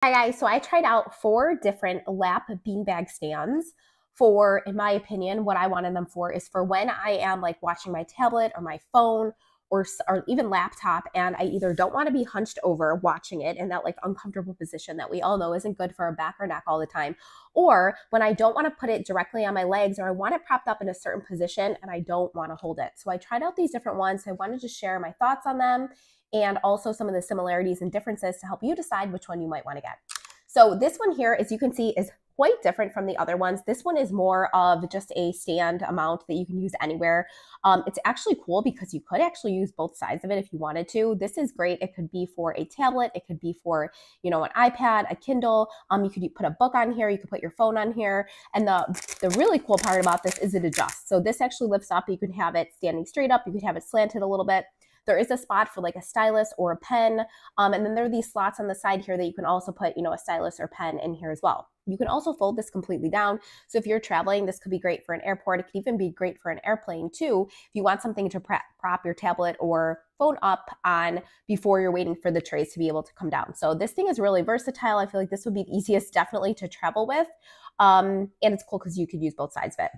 Hi guys, so I tried out 4 different lap beanbag stands for, in my opinion, what I wanted them for is for when I am like watching my tablet or my phone or even laptop and I either don't want to be hunched over watching it in that like uncomfortable position that we all know isn't good for our back or neck all the time, or when I don't want to put it directly on my legs or I want it propped up in a certain position and I don't want to hold it. So I tried out these different ones. So I wanted to share my thoughts on them and also some of the similarities and differences to help you decide which one you might want to get. So this one here, as you can see, is quite different from the other ones. This one is more of just a stand amount that you can use anywhere. It's actually cool because you could actually use both sides of it if you wanted to. This is great. It could be for a tablet. It could be for, an iPad, a Kindle. You could put a book on here. You could put your phone on here. And the really cool part about this is it adjusts. So this actually lifts up. You can have it standing straight up. You could have it slanted a little bit. There is a spot for like a stylus or a pen. And then there are these slots on the side here that you can also put, a stylus or pen in here as well. You can also fold this completely down. So if you're traveling, this could be great for an airport. It could even be great for an airplane too. If you want something to prop your tablet or phone up on before you're waiting for the trays to be able to come down. So this thing is really versatile. I feel like this would be the easiest definitely to travel with. And it's cool because you could use both sides of it.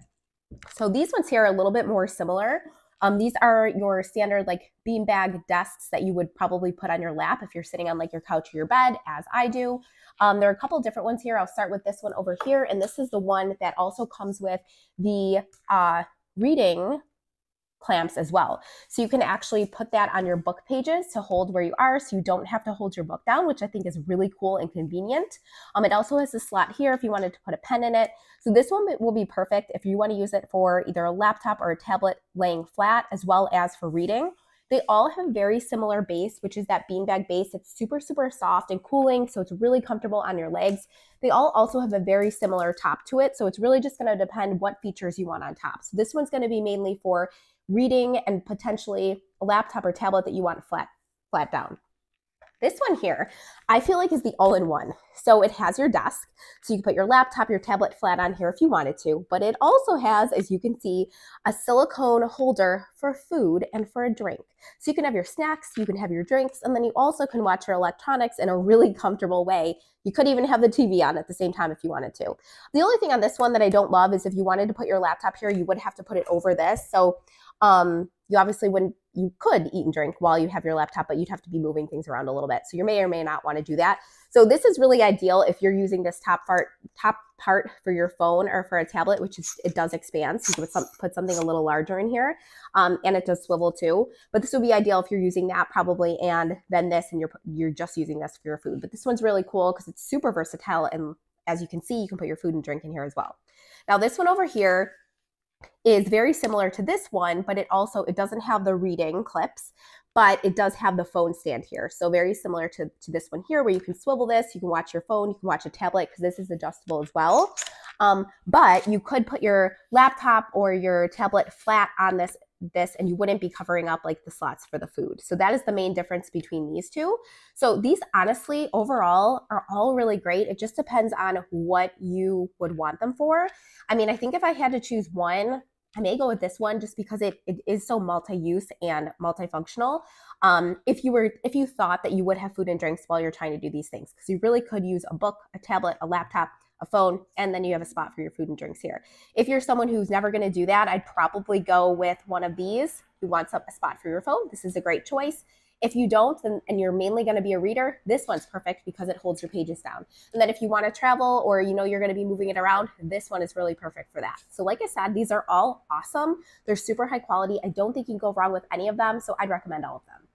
So these ones here are a little bit more similar. These are your standard like beanbag desks that you would probably put on your lap if you're sitting on like your couch or your bed, as I do. There are a couple different ones here. I'll start with this one over here. And this is the one that also comes with the reading clamps as well. So you can actually put that on your book pages to hold where you are so you don't have to hold your book down, which I think is really cool and convenient. It also has a slot here if you wanted to put a pen in it. So this one will be perfect if you want to use it for either a laptop or a tablet laying flat, as well as for reading. They all have very similar base, which is that beanbag base. It's super, super soft and cooling, so it's really comfortable on your legs. They all also have a very similar top to it, so it's really just going to depend what features you want on top. So this one's going to be mainly for reading and potentially a laptop or tablet that you want flat down. This one here, I feel like is the all-in-one. So it has your desk, so you can put your laptop, your tablet flat on here if you wanted to, but it also has, as you can see, a silicone holder for food and for a drink. So you can have your snacks, you can have your drinks, and then you also can watch your electronics in a really comfortable way. You could even have the TV on at the same time if you wanted to. The only thing on this one that I don't love is if you wanted to put your laptop here, you would have to put it over this. So you obviously wouldn't, you could eat and drink while you have your laptop, but you'd have to be moving things around a little bit. So you may or may not want to do that. So this is really ideal if you're using this top part for your phone or for a tablet, which is, it does expand. So you can put something a little larger in here, and it does swivel too. But this would be ideal if you're using that probably, and then this, and you're just using this for your food. But this one's really cool because it's super versatile, and as you can see, you can put your food and drink in here as well. Now this one over here is very similar to this one, but it doesn't have the reading clips, but it does have the phone stand here. So very similar to this one here, where you can swivel this, you can watch your phone, you can watch a tablet, because this is adjustable as well. But you could put your laptop or your tablet flat on this, and you wouldn't be covering up like the slots for the food. So that is the main difference between these two. So these honestly overall are all really great. It just depends on what you would want them for. I mean, I think if I had to choose one, I may go with this one just because it is so multi-use and multifunctional. If you thought that you would have food and drinks while you're trying to do these things, because you really could use a book, a tablet, a laptop, a phone, and then you have a spot for your food and drinks here. If you're someone who's never going to do that, I'd probably go with one of these who wants a spot for your phone. This is a great choice. If you don't, and you're mainly going to be a reader, this one's perfect because it holds your pages down. And then if you want to travel or you're going to be moving it around, this one is really perfect for that. So like I said, these are all awesome. They're super high quality. I don't think you can go wrong with any of them, so I'd recommend all of them.